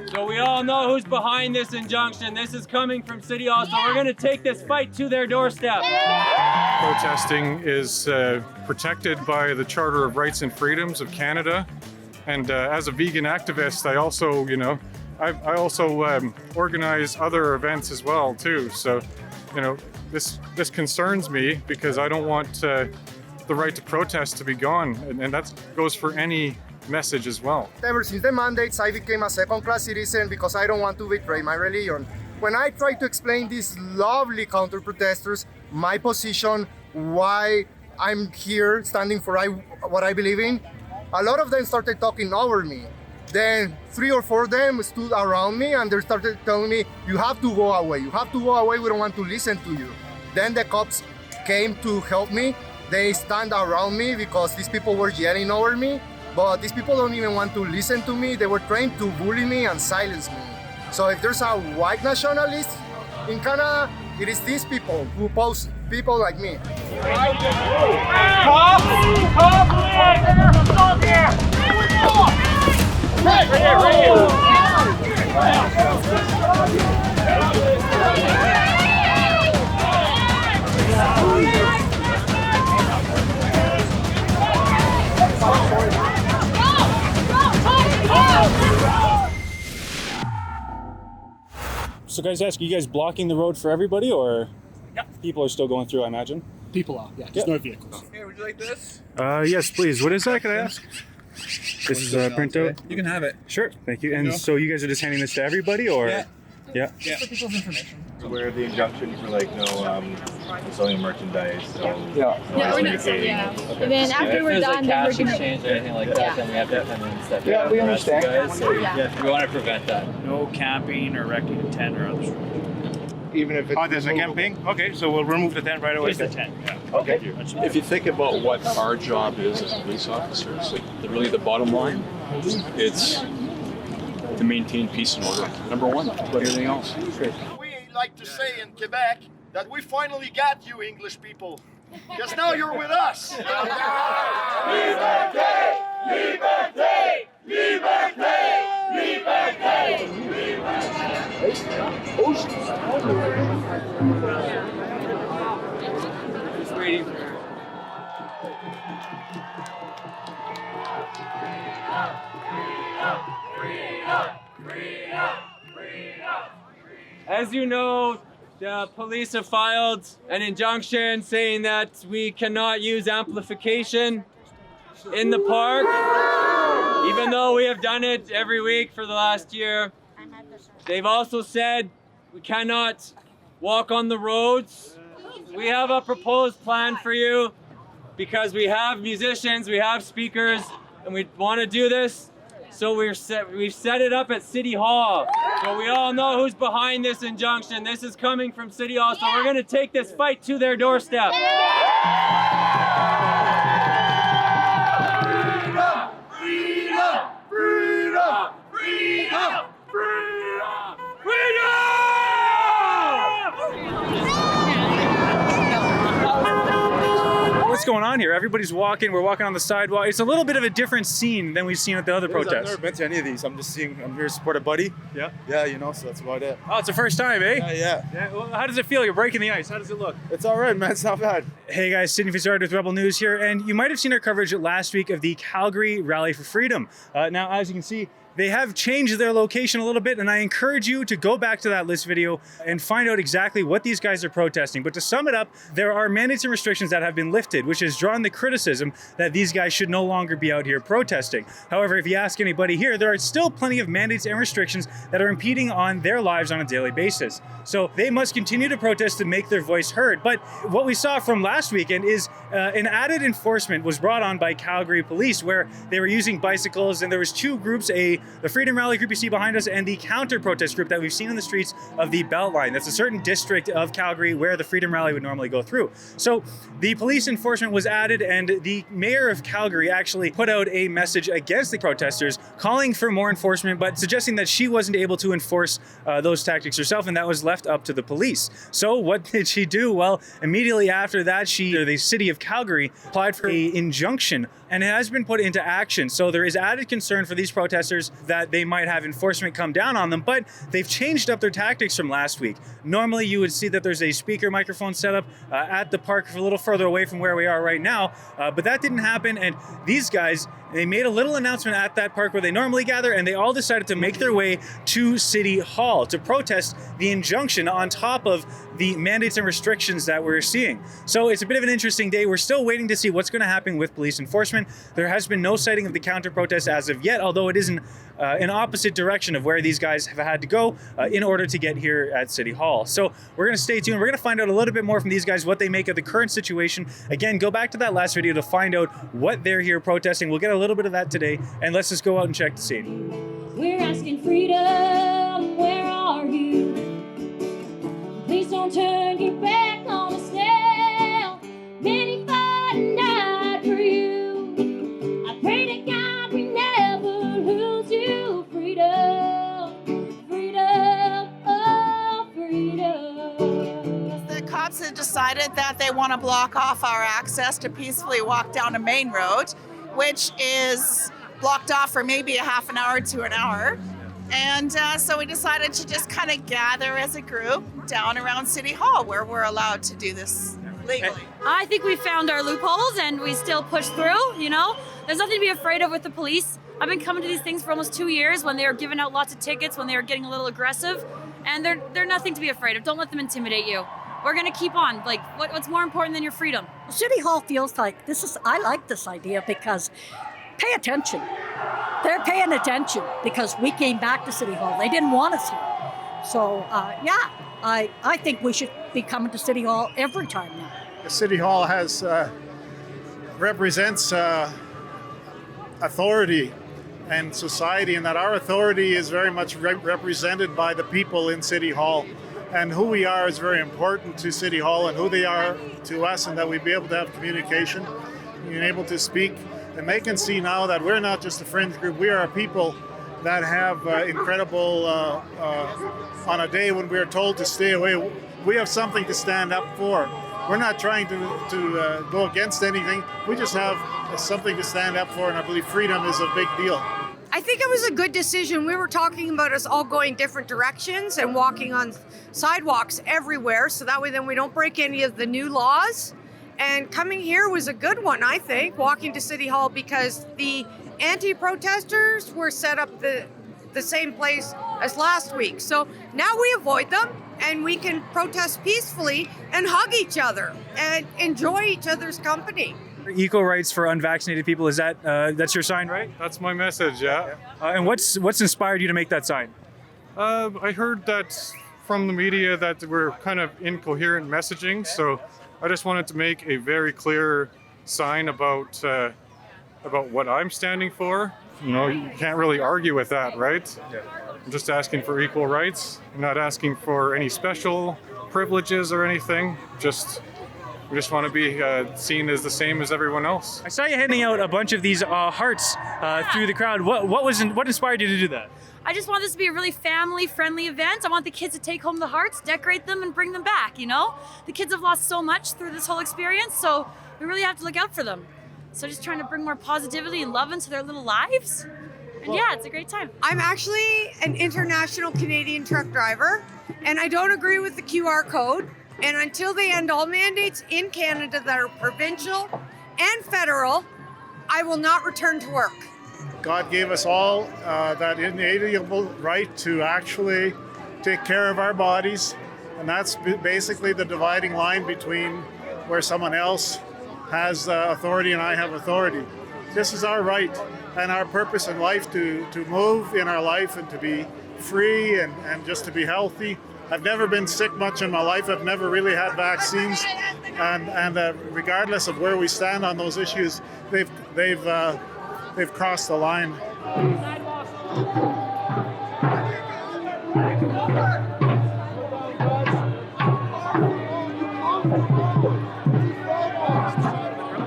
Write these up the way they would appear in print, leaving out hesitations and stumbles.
So we all know who's behind this injunction. This is coming from City Hall, so we're going to take this fight to their doorstep. Protesting is protected by the Charter of Rights and Freedoms of Canada. And as a vegan activist, I also, I also organize other events as well too. So, this concerns me because I don't want the right to protest to be gone, and that goes for any message as well. Ever since the mandates, I became a second-class citizen because I don't want to betray my religion. When I try to explain these lovely counter-protesters my position, why I'm here standing for what I believe in, a lot of them started talking over me. Then 3 or 4 of them stood around me and they started telling me, you have to go away, you have to go away, we don't want to listen to you. Then the cops came to help me. They stand around me because these people were yelling over me, but these people don't even want to listen to me. They were trying to bully me and silence me. So if there's a white nationalist in Canada, it is these people who oppose people like me. So guys, are you guys blocking the road for everybody, or people are still going through, I imagine? People are, yeah, just no vehicles. Hey, would you like this? Yes, please. What is that? Can I ask? This printout? You can have it. Sure, thank you. And so you guys are just handing this to everybody, or? Yeah. For people's information. Where the injunction for selling merchandise, we're not selling. And then after we're done, then we're gonna exchange or anything like that, then we have to come in and step in. Yeah, we understand. Guys, so we want to prevent that. No camping or erecting a tent or other structure. even if it's there's a camping? Okay, so we'll remove the tent right away. Just the tent, yeah. Okay. If you think about what our job is as police officers, really the bottom line, it's to maintain peace and order. Number one, but everything else. We like to say in Quebec that we finally got you English people, because now you're with us. Liberté! Liberté! Liberté! Liberté! Just waiting. As you know, the police have filed an injunction saying that we cannot use amplification in the park, even though we have done it every week for the last year. They've also said we cannot walk on the roads. We have a proposed plan for you because we have musicians, we have speakers, and we want to do this. So we've set it up at City Hall. So we all know who's behind this injunction. This is coming from City Hall, so we're going to take this fight to their doorstep. What's going on here? Everybody's walking. We're walking on the sidewalk. It's a little bit of a different scene than we've seen at the other protests. I've never been to any of these. I'm here to support a buddy. Yeah. Yeah, so that's about it. Oh, it's the first time, eh? Yeah. Well, how does it feel? You're breaking the ice. How does it look? It's all right, man. It's not bad. Hey guys, Sidney Fizzard with Rebel News here, and you might have seen our coverage last week of the Calgary Rally for Freedom. Now, as you can see, they have changed their location a little bit, and I encourage you to go back to that list video and find out exactly what these guys are protesting. But to sum it up, there are mandates and restrictions that have been lifted, which has drawn the criticism that these guys should no longer be out here protesting. However, if you ask anybody here, there are still plenty of mandates and restrictions that are impeding on their lives on a daily basis. So they must continue to protest to make their voice heard. But what we saw from last weekend is an added enforcement was brought on by Calgary police, where they were using bicycles, and there was two groups, the Freedom Rally group you see behind us and the counter-protest group that we've seen in the streets of the Beltline. That's a certain district of Calgary where the Freedom Rally would normally go through. So the police enforcement was added, and the mayor of Calgary actually put out a message against the protesters, calling for more enforcement, but suggesting that she wasn't able to enforce those tactics herself, and that was left up to the police. So what did she do? Well, immediately after that, the city of Calgary applied for an injunction, and it has been put into action. So there is added concern for these protesters that they might have enforcement come down on them, but they've changed up their tactics from last week. Normally you would see that there's a speaker microphone set up at the park a little further away from where we are right now, but that didn't happen, and these guys, they made a little announcement at that park where they normally gather, and they all decided to make their way to City Hall to protest the injunction on top of the mandates and restrictions that we're seeing. So it's a bit of an interesting day. We're still waiting to see what's going to happen with police enforcement. There has been no sighting of the counter protest as of yet, although it is in an opposite direction of where these guys have had to go in order to get here at City Hall. So we're going to stay tuned. We're going to find out a little bit more from these guys, what they make of the current situation. Again, go back to that last video to find out what they're here protesting. We'll get a little bit of that today, and let's just go out and check the scene. We're asking freedom, where are you? Please don't turn your back on us now. Many fought and died for you. I pray to God we never lose you. Freedom, freedom, oh, freedom. The cops have decided that they want to block off our access to peacefully walk down a main road, which is blocked off for maybe a half an hour to an hour. And so we decided to just kind of gather as a group down around City Hall where we're allowed to do this legally. I think we found our loopholes and we still push through, you know? There's nothing to be afraid of with the police. I've been coming to these things for almost 2 years when they were giving out lots of tickets, when they were getting a little aggressive, and they're nothing to be afraid of. Don't let them intimidate you. We're gonna keep on. Like, what's more important than your freedom? City Hall feels like I like this idea because pay attention. They're paying attention because we came back to City Hall. They didn't want us here. So, I think we should be coming to City Hall every time now. The City Hall has represents authority and society, and that our authority is very much represented by the people in City Hall. And who we are is very important to City Hall, and who they are to us, and that we be able to have communication, being able to speak. And they can see now that we're not just a fringe group. We are a people that have incredible, on a day when we're told to stay away, we have something to stand up for. We're not trying to go against anything. We just have something to stand up for, and I believe freedom is a big deal. I think it was a good decision. We were talking about us all going different directions and walking on sidewalks everywhere, so that way then we don't break any of the new laws. And coming here was a good one, I think, walking to City Hall, because the anti-protesters were set up the same place as last week. So now we avoid them and we can protest peacefully and hug each other and enjoy each other's company. Equal rights for unvaccinated people, is that that's your sign, right? That's my message, yeah. And what's inspired you to make that sign? I heard that from the media that we're kind of incoherent messaging, so I just wanted to make a very clear sign about what I'm standing for. You know, you can't really argue with that, right? Yeah. I'm just asking for equal rights. I'm not asking for any special privileges or anything. We just want to be seen as the same as everyone else. I saw you handing out a bunch of these hearts through the crowd. What inspired you to do that? I just want this to be a really family-friendly event. I want the kids to take home the hearts, decorate them, and bring them back, you know? The kids have lost so much through this whole experience, so we really have to look out for them. So just trying to bring more positivity and love into their little lives. And yeah, it's a great time. I'm actually an international Canadian truck driver, and I don't agree with the QR code. And until they end all mandates in Canada that are provincial and federal, I will not return to work. God gave us all that inalienable right to actually take care of our bodies. And that's basically the dividing line between where someone else has authority and I have authority. This is our right and our purpose in life to move in our life and to be free and just to be healthy. I've never been sick much in my life. I've never really had vaccines, and regardless of where we stand on those issues, they've crossed the line.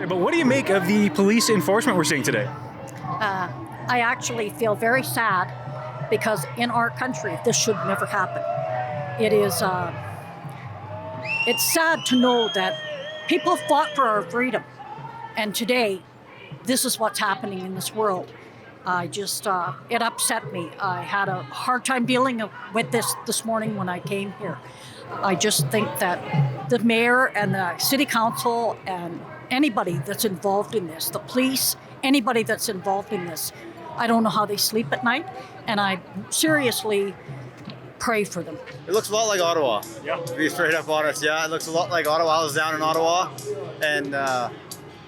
But what do you make of the police enforcement we're seeing today? I actually feel very sad because in our country, this should never happen. It is, it's sad to know that people fought for our freedom. And today, this is what's happening in this world. I just, it upset me. I had a hard time dealing with this morning when I came here. I just think that the mayor and the city council and anybody that's involved in this, the police, anybody that's involved in this, I don't know how they sleep at night, and I seriously pray for them. It looks a lot like Ottawa. Yeah. To be straight up honest, yeah, it looks a lot like Ottawa. I was down in Ottawa, and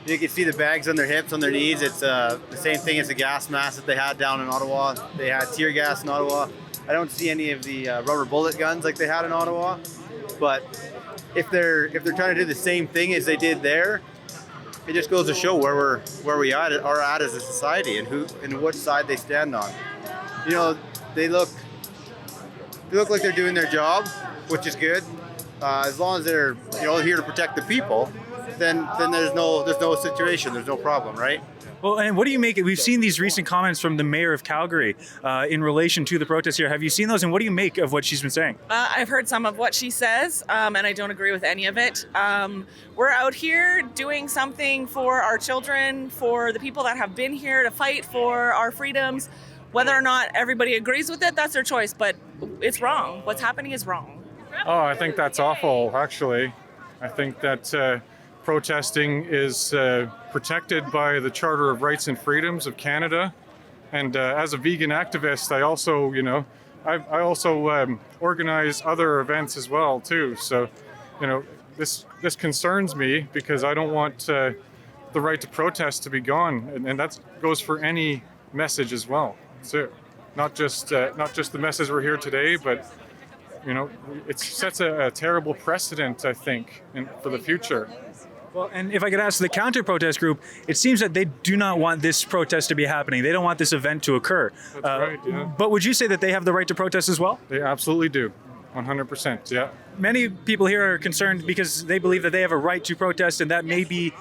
you can see the bags on their hips, on their knees. It's the same thing as the gas mask that they had down in Ottawa. They had tear gas in Ottawa. I don't see any of the rubber bullet guns like they had in Ottawa, but if they're trying to do the same thing as they did there, it just goes to show where we are at as a society and what side they stand on. You know, they look like they're doing their job, which is good. As long as they're here to protect the people, then there's no situation, there's no problem, right? Well, and what do you make it? We've seen these recent comments from the mayor of Calgary in relation to the protest here. Have you seen those, and what do you make of what she's been saying? I've heard some of what she says, and I don't agree with any of it. We're out here doing something for our children, for the people that have been here to fight for our freedoms. Whether or not everybody agrees with it, that's their choice, but it's wrong. What's happening is wrong. Oh, I think that's awful, actually. I think that protesting is protected by the Charter of Rights and Freedoms of Canada. And as a vegan activist, I also, I also organize other events as well, too. So, this concerns me because I don't want the right to protest to be gone. And that goes for any message as well. So not just the message we're here today, but it sets a terrible precedent, I think, for the future. Well, and if I could ask the counter-protest group, it seems that they do not want this protest to be happening. They don't want this event to occur. That's right, yeah. But would you say that they have the right to protest as well? They absolutely do. 100%, yeah. Many people here are concerned because they believe that they have a right to protest and that may be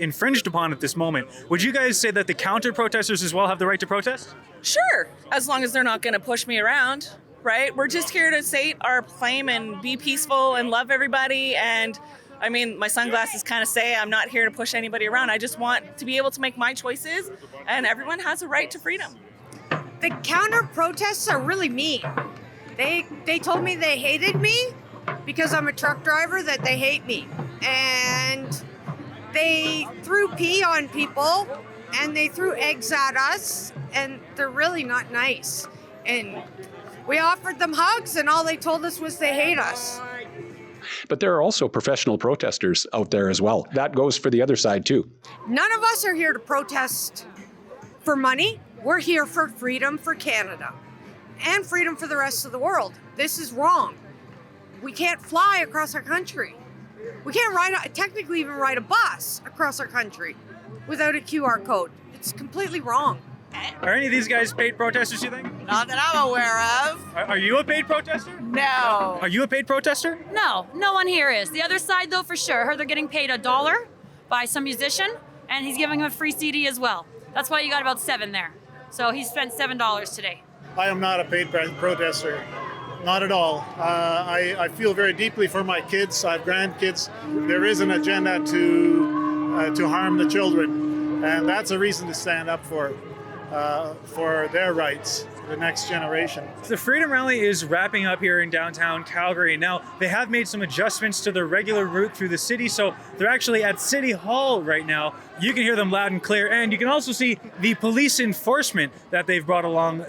infringed upon at this moment. Would you guys say that the counter-protesters as well have the right to protest? Sure, as long as they're not going to push me around, right? We're just here to state our claim and be peaceful and love everybody. And I mean, my sunglasses kind of say I'm not here to push anybody around. I just want to be able to make my choices, and everyone has a right to freedom. The counter protests are really mean. They told me they hated me because I'm a truck driver, that they hate me. And they threw pee on people and they threw eggs at us, and they're really not nice. And we offered them hugs and all they told us was they hate us. But there are also professional protesters out there as well. That goes for the other side too. None of us are here to protest for money. We're here for freedom for Canada and freedom for the rest of the world. This is wrong. We can't fly across our country. We can't technically even ride a bus across our country without a QR code. It's completely wrong. Are any of these guys paid protesters, you think? Not that I'm aware of. Are you a paid protester? No. Are you a paid protester? No, no one here is. The other side, though, for sure. I heard they're getting paid $1 by some musician, and he's giving him a free CD as well. That's why you got about 7 there. So he spent $7 today. I am not a paid protester. Not at all. I feel very deeply for my kids. I have grandkids. There is an agenda to harm the children, and that's a reason to stand up for their rights, the next generation. The Freedom Rally is wrapping up here in downtown Calgary. Now, they have made some adjustments to their regular route through the city, so they're actually at City Hall right now. You can hear them loud and clear, and you can also see the police enforcement that they've brought along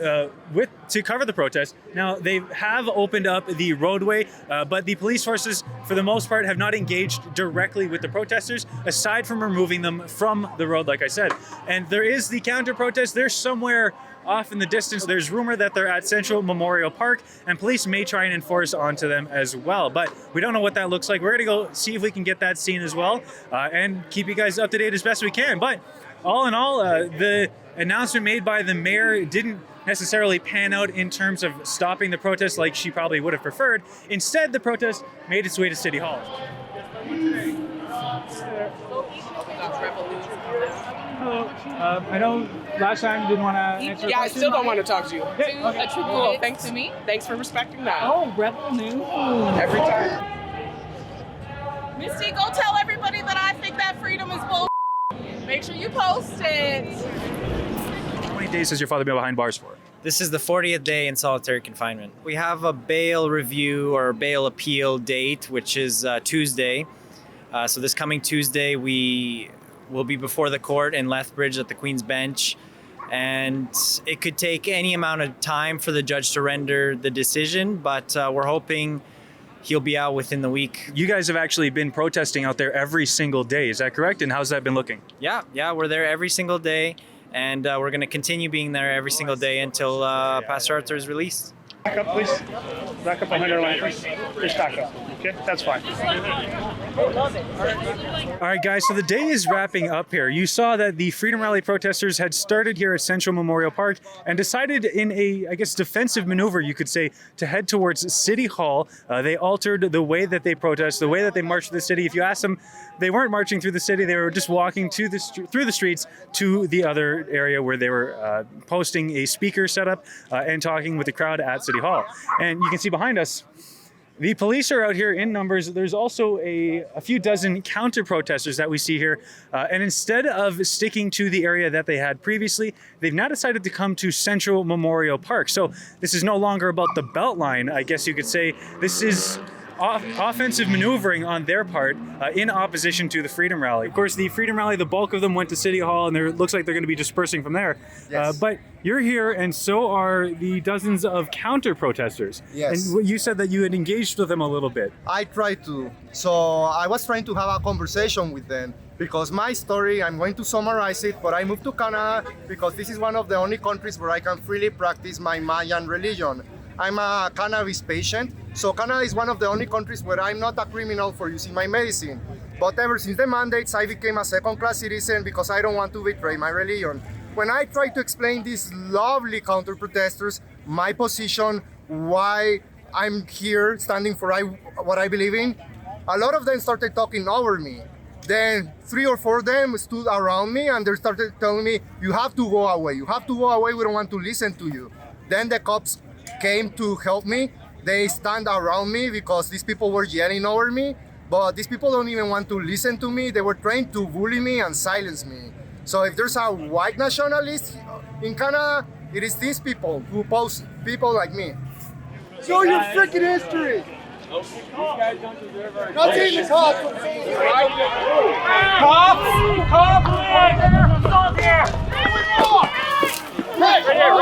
to cover the protest. Now, they have opened up the roadway, but the police forces, for the most part, have not engaged directly with the protesters, aside from removing them from the road, like I said. And there is the counter-protest. They're somewhere off in the distance. There's rumor that they're at Central Memorial Park, and police may try and enforce onto them as well. But we don't know what that looks like. We're going to go see if we can get that scene as well, and keep you guys up to date as best we can. But all in all, the announcement made by the mayor didn't necessarily pan out in terms of stopping the protest like she probably would have preferred. Instead, the protest made its way to City Hall. Hello. I know last time you didn't want to answer. Yeah, I still don't want to talk to you. Yeah, okay. Cool. Thanks to me. Thanks for respecting that. Oh, Rebel News. Every time. Misty, go tell everybody that I think that freedom is bull. Make sure you post it. many days has your father been behind bars for? This is the 40th day in solitary confinement. We have a bail review or bail appeal date, which is Tuesday. So this coming Tuesday, we will be before the court in Lethbridge at the Queen's Bench. And it could take any amount of time for the judge to render the decision, but we're hoping he'll be out within the week. You guys have actually been protesting out there every single day, is that correct? And how's that been looking? Yeah, we're there every single day, and we're going to continue being there every single day until Pastor Arthur is released. Back up, please. Back up behind our line, please. Just back up. Okay, that's fine. All right, guys, so the day is wrapping up here. You saw that the Freedom Rally protesters had started here at Central Memorial Park and decided in a, I guess, defensive maneuver, you could say, to head towards City Hall. They altered the way that they protest, the way that they marched through the city. If you ask them, they weren't marching through the city. They were just walking through the streets to the other area where they were posting a speaker setup and talking with the crowd at City Hall. And you can see behind us, the police are out here in numbers. There's also a few dozen counter-protesters that we see here. And instead of sticking to the area that they had previously, they've now decided to come to Central Memorial Park. So this is no longer about the Beltline, I guess you could say. This is offensive maneuvering on their part in opposition to the Freedom Rally. Of course, the Freedom Rally, the bulk of them went to City Hall, and it looks like they're going to be dispersing from there. Yes. But you're here, and so are the dozens of counter-protesters. Yes. And you said that you had engaged with them a little bit. I tried to. So I was trying to have a conversation with them because my story, I'm going to summarize it, but I moved to Canada because this is one of the only countries where I can freely practice my Mayan religion. I'm a cannabis patient, so Canada is one of the only countries where I'm not a criminal for using my medicine. But ever since the mandates, I became a second-class citizen because I don't want to betray my religion. When I try to explain these lovely counter-protesters my position, why I'm here standing for what I believe in, a lot of them started talking over me. Then 3 or 4 of them stood around me and they started telling me, you have to go away, you have to go away, we don't want to listen to you. Then the cops came to help me. They stand around me because these people were yelling over me, but these people don't even want to listen to me. They were trying to bully me and silence me. So if there's a white nationalist in Canada, it is these people who oppose people like me. Show your freaking history! These guys don't deserve our Not seeing the cops! Cops! Right here!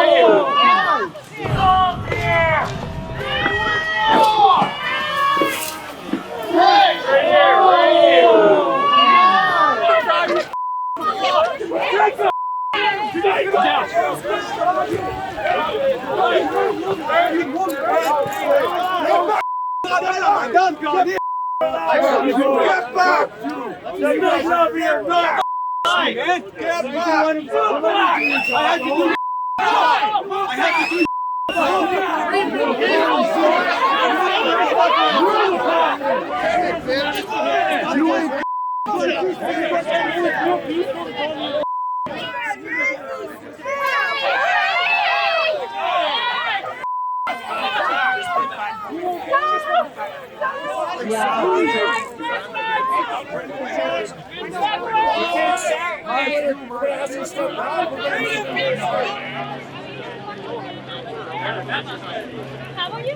How are you?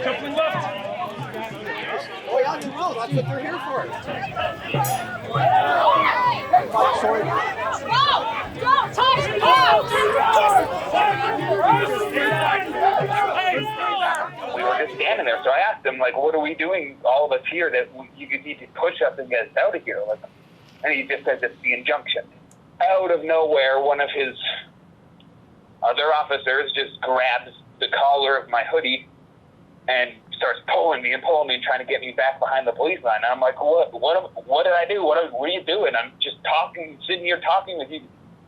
Coupling left. Oh yeah, they will. That's what they're here for. Sorry. Don't touch the cops! We were just standing there, so I asked him, like, what are we doing, all of us here, that you could need to push us and get us out of here? Like, and he just said, it's the injunction. Out of nowhere, one of his other officers just grabs the collar of my hoodie and starts pulling me and trying to get me back behind the police line. And I'm like, what did I do? What are you doing? I'm just sitting here talking with you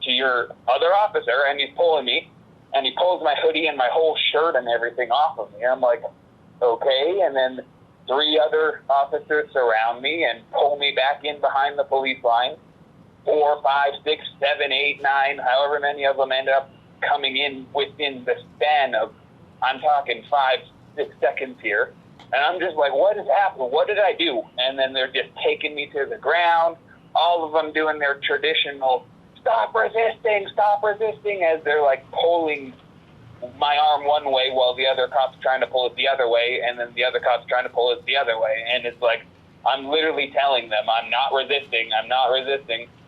to your other officer, and he's pulling me. and he pulls my hoodie and my whole shirt and everything off of me. I'm like, okay. And then 3 other officers surround me and pull me back in behind the police line. 4, 5, 6, 7, 8, 9, however many of them end up coming in within the span of, I'm talking 5, 6 seconds here. And I'm just like, what has happened? What did I do? And then they're just taking me to the ground. All of them doing their traditional stop resisting, as they're like pulling my arm one way while the other cop's trying to pull it the other way, and then the other cop's trying to pull it the other way. And it's like, I'm literally telling them, I'm not resisting,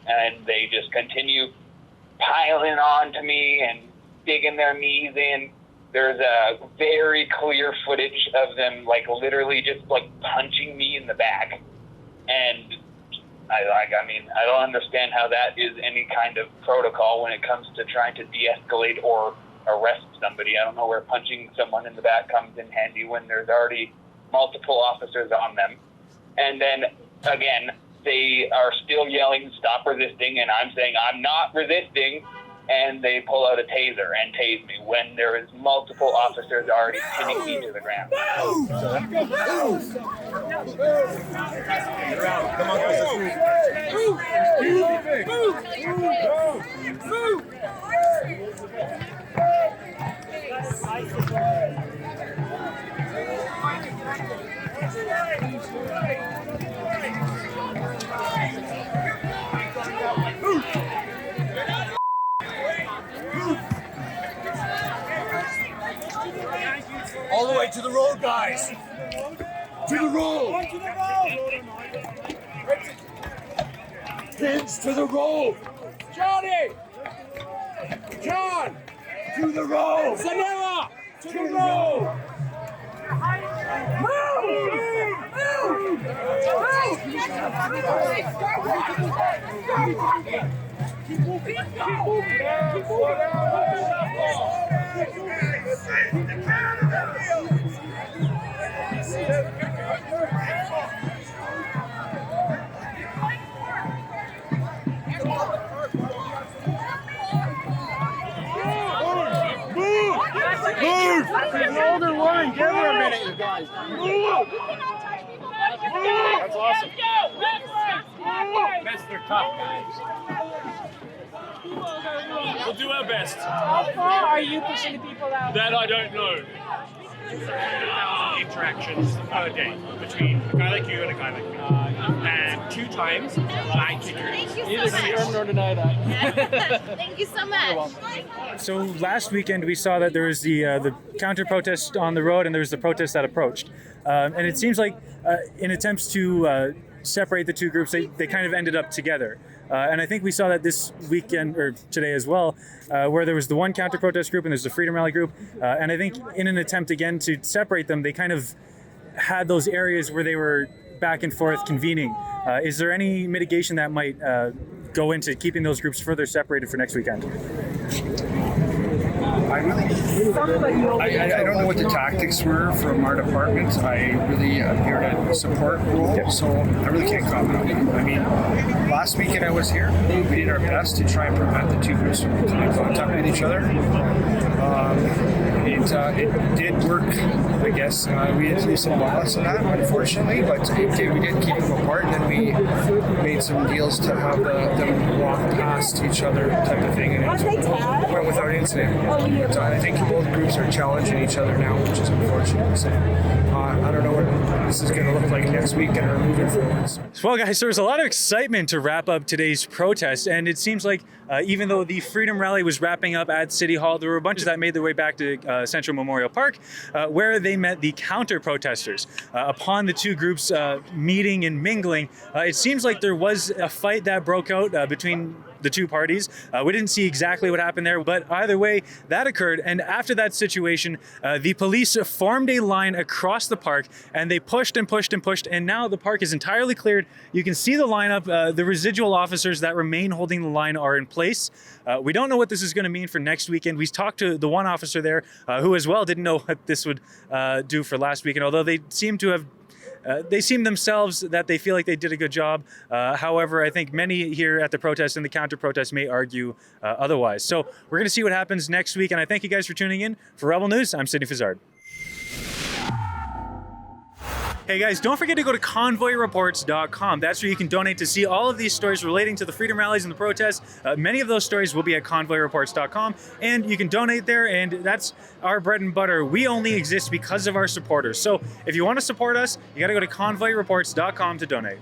and they just continue piling on to me and digging their knees in. There's a very clear footage of them like literally just like punching me in the back. And I don't understand how that is any kind of protocol when it comes to trying to de-escalate or arrest somebody. I don't know where punching someone in the back comes in handy when there's already multiple officers on them. And then again, they are still yelling, stop resisting, and I'm saying, I'm not resisting, and they pull out a taser and tase me when there is multiple officers already pinning me to the ground. All the way to the road, guys! To the road! Pins to the road! Johnny! John! To the road! Zanella! To the road! Keep moving! Keep moving! Keep Move! There's an older woman. Give her a minute, you guys. Move! That's awesome. Mr. Tough Guys. We'll do our best. How far are you pushing the people out? That I don't know. 1,000 interactions per day between a guy like you and a guy like me. And 2 times 9 kickers. Thank you so Neither much. confirm nor deny that. Thank you so much. So last weekend we saw that there was the counter protest on the road and there was the protest that approached. And it seems like in attempts to separate the two groups, they kind of ended up together. And I think we saw that this weekend, or today as well, where there was the one counter protest group and there's the Freedom Rally group. And I think in an attempt again to separate them, they kind of had those areas where they were back and forth convening. Is there any mitigation that might go into keeping those groups further separated for next weekend? I don't know what the tactics were from our department. I really am here to support role, so I really can't comment on it. I mean, last weekend I was here. We did our best to try and prevent the two groups from coming in contact with each other. It did work, I guess. We had to do some balance on that, unfortunately, but we did keep them apart, and then we made some deals to have them walk past each other type of thing, and it went without incident. But I think both groups are challenging each other now, which is unfortunate. So I don't know what this is going to look like next week and moving forward. Well, guys, there was a lot of excitement to wrap up today's protest, and it seems like even though the Freedom Rally was wrapping up at City Hall, there were a bunch that made their way back to Central Memorial Park, where they met the counter-protesters. Upon the two groups meeting and mingling, it seems like there was a fight that broke out between the two parties. We didn't see exactly what happened there, but either way, that occurred. And after that situation, the police formed a line across the park, and they pushed and pushed and pushed, and now the park is entirely cleared. You can see the lineup. The residual officers that remain holding the line are in place. We don't know what this is going to mean for next weekend. We talked to the one officer there who as well didn't know what this would do for last weekend, although they seem to have they seem themselves that they feel like they did a good job. However, I think many here at the protest and the counter-protest may argue otherwise. So we're going to see what happens next week, and I thank you guys for tuning in. For Rebel News, I'm Sidney Fizzard. Hey guys, don't forget to go to convoyreports.com. That's where you can donate to see all of these stories relating to the freedom rallies and the protests. Many of those stories will be at convoyreports.com, and you can donate there, and that's our bread and butter. We only exist because of our supporters. So if you want to support us, you got to go to convoyreports.com to donate.